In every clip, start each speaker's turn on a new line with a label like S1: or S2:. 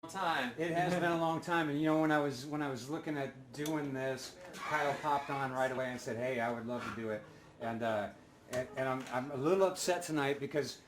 S1: time.
S2: It has been a long time, and you know, when I was looking at doing this, Kyle popped on right away and said, "Hey, I would love to do it," and I'm a little upset tonight because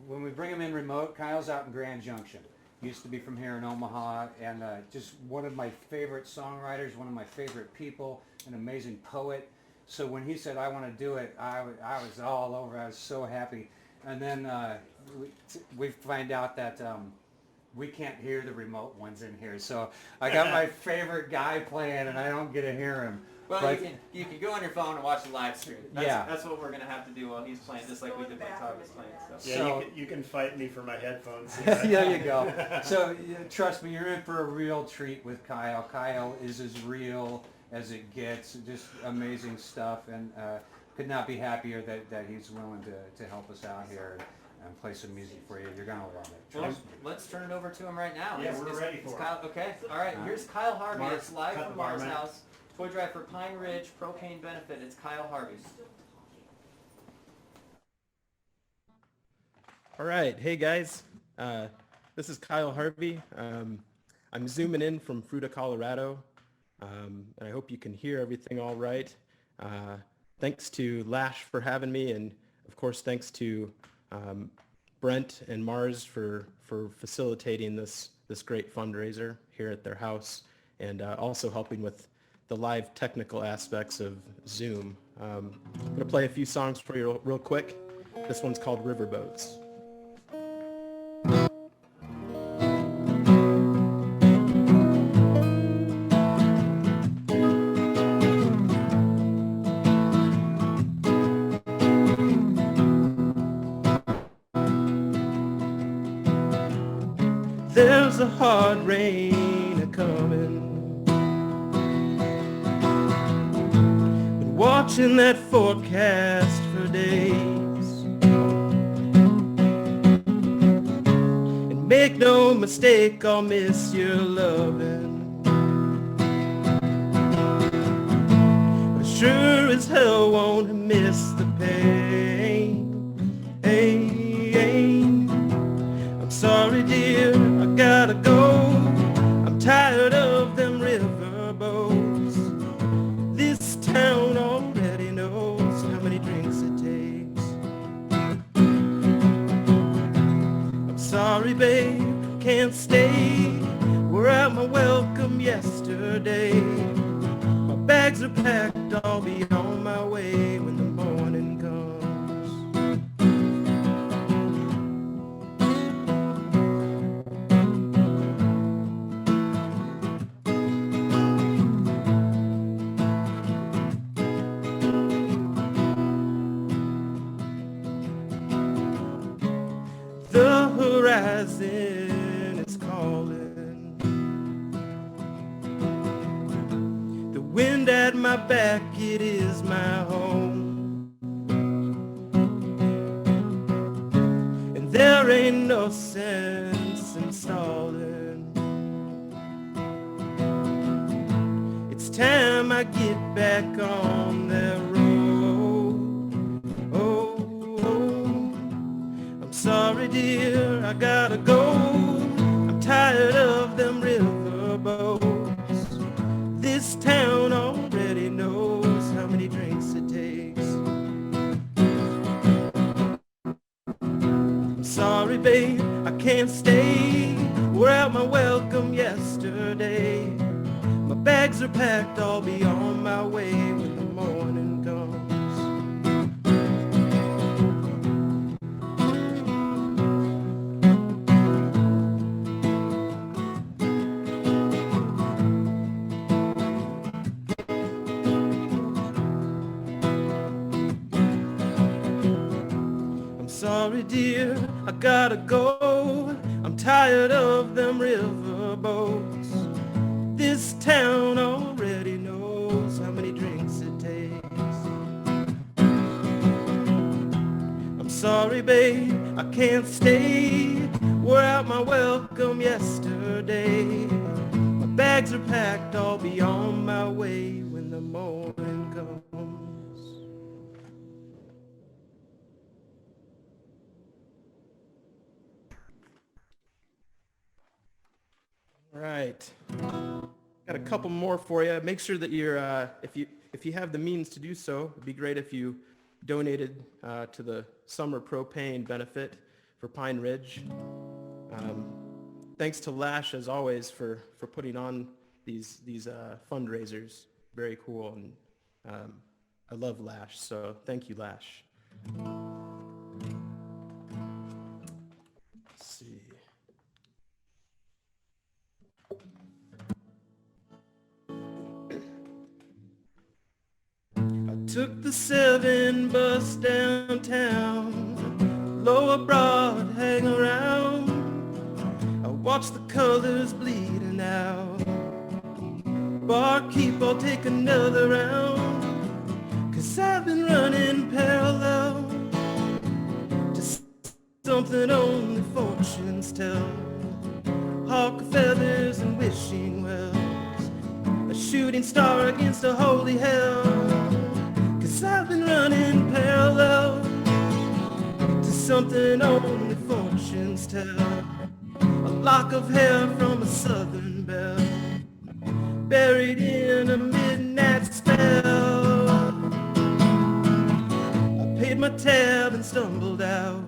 S2: when we bring him in remote, Kyle's out in Grand Junction. He used to be from here in Omaha, and just one of my favorite songwriters, one of my favorite people, an amazing poet. So when he said I want to do it, I was all over. I was so happy, and then we find out that. We can't hear the remote ones in here, so I got my favorite guy playing, and I don't get to hear him.
S1: Well,
S2: but,
S1: you can go on your phone and watch the live stream.
S2: Yeah.
S1: That's what we're gonna have to do while he's playing, just like we did when Todd was playing. So.
S3: Yeah,
S2: So-
S3: you can fight me for my headphones.
S2: There you go. So trust me, you're in for a real treat with Kyle. Kyle is as real as it gets. Just amazing stuff, and could not be happier that he's willing to help us out here and play some music for you. You're gonna love it.
S1: Well,
S2: Trust me.
S1: let's turn it over to him right now.
S3: Yeah, we're ready for it.
S1: Kyle, okay, all right. Here's Kyle Harvey.
S3: Mark,
S1: It's live
S3: cut
S1: from
S3: the bar,
S1: Mars
S3: man.
S1: House. Toy drive for Pine Ridge Propane benefit. It's Kyle Harvey.
S4: All right, hey guys, this is Kyle Harvey. I'm zooming in from Fruita, Colorado, and I hope you can hear everything all right. Thanks to Lash for having me, and of course thanks to Brent and Mars for facilitating this great fundraiser here at their house, and also helping with the live technical aspects of Zoom. I'm going to play a few songs for you real quick. This one's called Riverboats. There's a hard rain a-comin', been watching that forecast for days, and make no mistake, I'll miss your lovin', but sure as hell won't miss the pain. I'm sorry dear, I gotta go, I'm tired of them riverboats. This town already knows how many drinks it takes. I'm sorry babe, can't stay, we're at my welcome yesterday. My bags are packed, I'll be on my way when the morning comes. The horizon is calling, the wind at my back, it is my home, and there ain't no sense in stalling. It's time I get back on that road. I'm sorry dear, I gotta go, I'm tired of them riverboats. This town already knows how many drinks it takes. I'm sorry babe, I can't stay, we're at my welcome yesterday. My bags are packed, I'll be on my way when the morning comes. I'm sorry dear, I gotta go, I'm tired of them riverboats. This town already knows how many drinks it takes. I'm sorry babe, I can't stay, we're at my welcome yesterday. My bags are packed, I'll be on my way when the morning comes. All right. Got a couple more for you. Make sure that you're, if you have the means to do so, it'd be great if you donated to the summer propane benefit for Pine Ridge. Thanks to Lash, as always, for putting on these fundraisers. Very cool, and I love Lash, so thank you, Lash. Let's see. I took the 7 bus downtown, Lower Broad, hang around. I watched the colors bleeding out. Barkeep, I'll take another round, 'cause I've been running parallel to something only fortunes tell. Hawk feathers and wishing wells, a shooting star against a holy hell. 'Cause I've been running parallel to something only fortunes tell. A lock of hair from a southern belle, buried in a midnight spell. I paid my tab and stumbled out.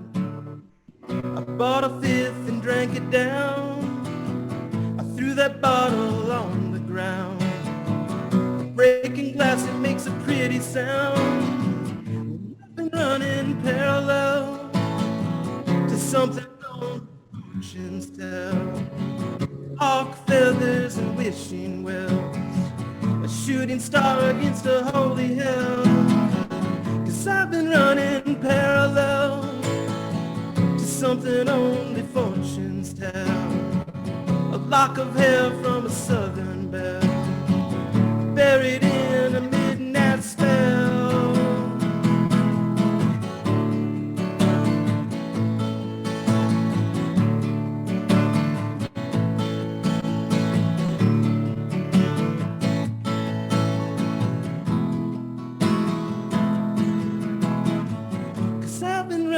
S4: I bought a 5th and drank it down. I threw that bottle on the ground. Breaking glass, it makes a pretty sound. I've been running parallel to something only fortunes tell. Hawk feathers and wishing wells, a shooting star against a holy hell. 'Cause I've been running parallel to something only fortunes tell. A lock of hair from a southern belle, buried in a midnight spell.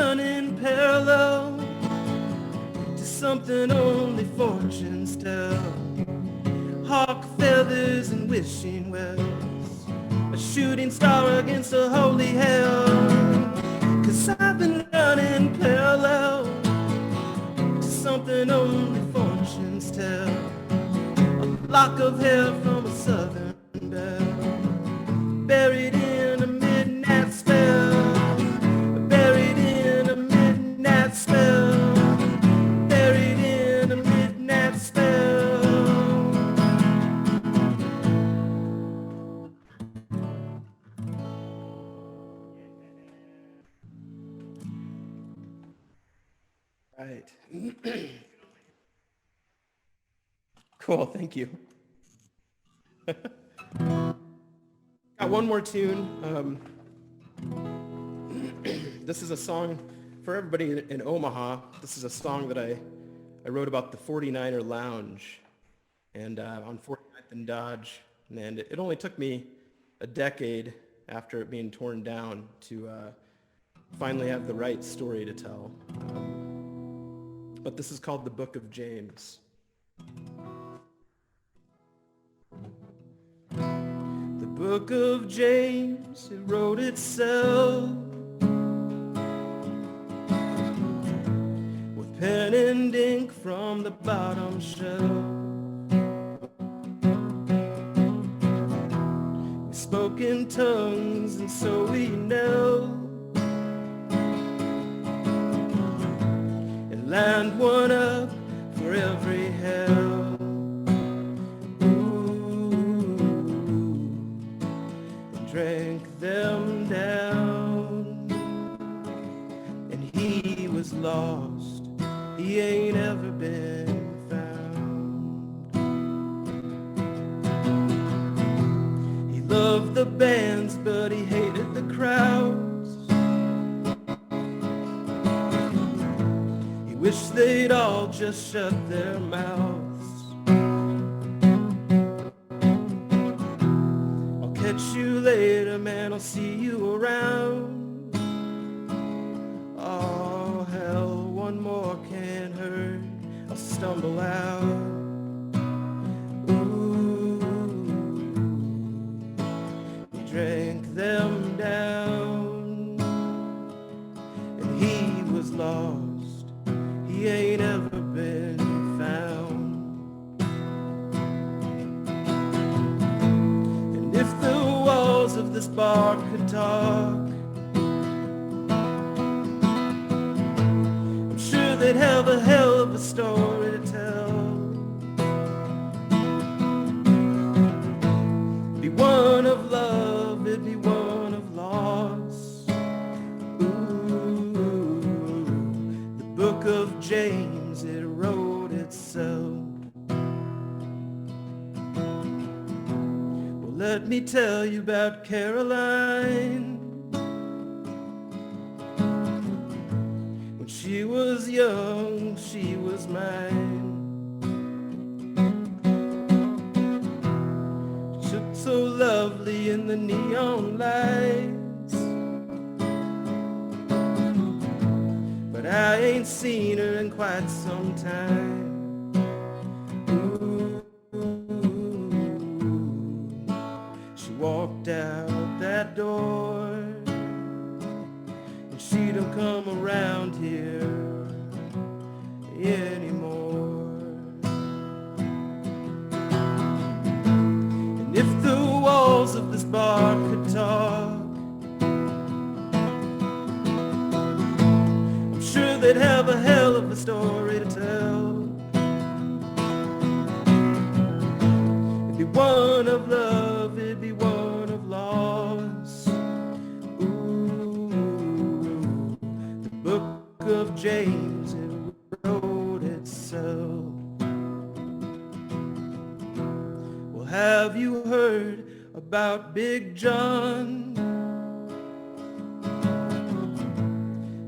S4: Running parallel to something only fortunes tell. Hawk feathers and wishing wells, a shooting star against a holy hell. 'Cause I've been running parallel to something only fortunes tell. A lock of hair from a southern belle, buried in a midnight spell. Buried in a midnight spell. Right. Cool, thank you. Got one more tune. This is a song for everybody in Omaha. This is a song that I wrote about the 49er Lounge and on 49th and Dodge. And it only took me a decade after it being torn down to finally have the right story to tell. But this is called the Book of James. The Book of James, it wrote itself, pen and ink from the bottom shelf. We spoke in tongues and so we knelt, and lined one up for every hell. Ooh, and drank them down, and he was lost. He ain't ever been found. He loved the bands, but he hated the crowds. He wished they'd all just shut their mouths. I'll catch you later, man, I'll see you around. Oh, hell, one more can't hurt. I'll stumble out. this bar could talk, I'm sure they'd have a hell of a story to tell. It'd be one of love, it'd be one of loss. Ooh, the book of James, it wrote itself. Well, let me tell you about Caroline. When she was young, she was mine. She looked so lovely in the neon lights, but I ain't seen her in quite some time. Ooh, she walked out that door, and she don't come around here anymore. And if the walls of this bar could talk, I'm sure they'd have a hell of a story to tell. It'd be one of love, it'd be one of loss. Ooh, the book of James, it wrote itself. Well, have you heard about Big John?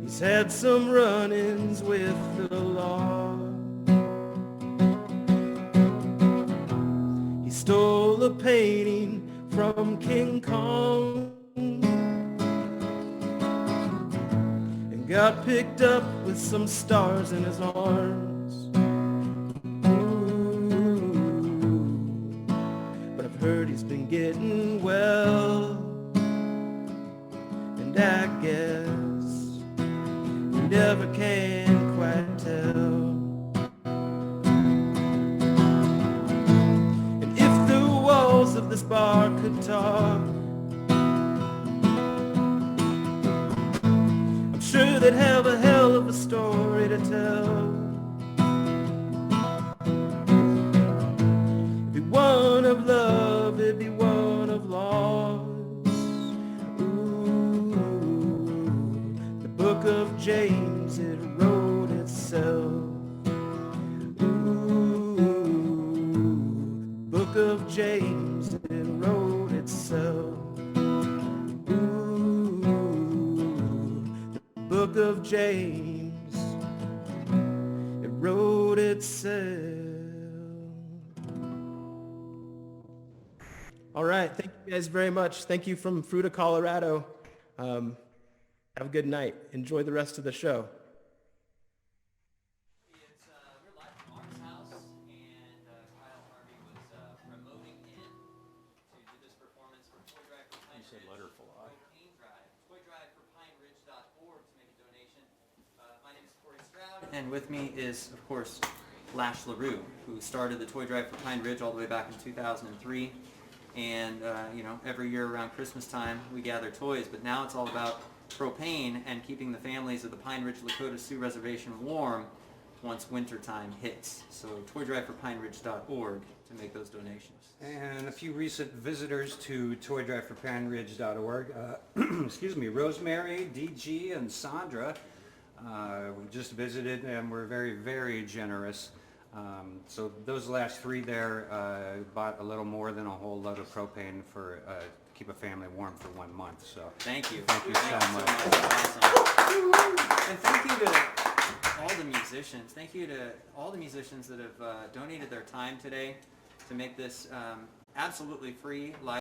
S4: He's had some run-ins with the law. He stole a painting from King Kong and got picked up with some stars in his arms. Ooh, but I've heard he's been getting well, and I guess you never can quite tell. And if the walls of this bar could talk, I'm sure they'd have a hell of a story to tell. It'd be one of love, it'd be one of loss. Ooh, the book of James, it wrote itself. Ooh, book of James, it wrote itself. Ooh, the book of James, it wrote itself. All right, thank you guys very much. Thank you from Fruita, Colorado. Have a good night. Enjoy the rest of the show.
S1: We're live from Mars House, and Kyle Harvey was remoting in to do this performance for Toy Drive for Pine Ridge. Propane Drive. Toy Drive for PineRidge.org to make a donation. My name is Corey Stroud, and with me is, of course, Lash LaRue, who started the Toy Drive for Pine Ridge all the way back in 2003. And, every year around Christmas time, we gather toys, but now it's all about propane and keeping the families of the Pine Ridge Lakota Sioux Reservation warm once wintertime hits. So toydriveforpineridge.org to make those donations.
S2: And a few recent visitors to toydriveforpineridge.org. Excuse me, Rosemary, DG, and Sandra we just visited, and were very, very generous. So those last three there bought a little more than a whole load of propane for keep a family warm for 1 month. So
S1: Thank you.
S2: Thank you so much.
S1: Awesome. And thank you to all the musicians. Thank you to all the musicians that have donated their time today to make this absolutely free live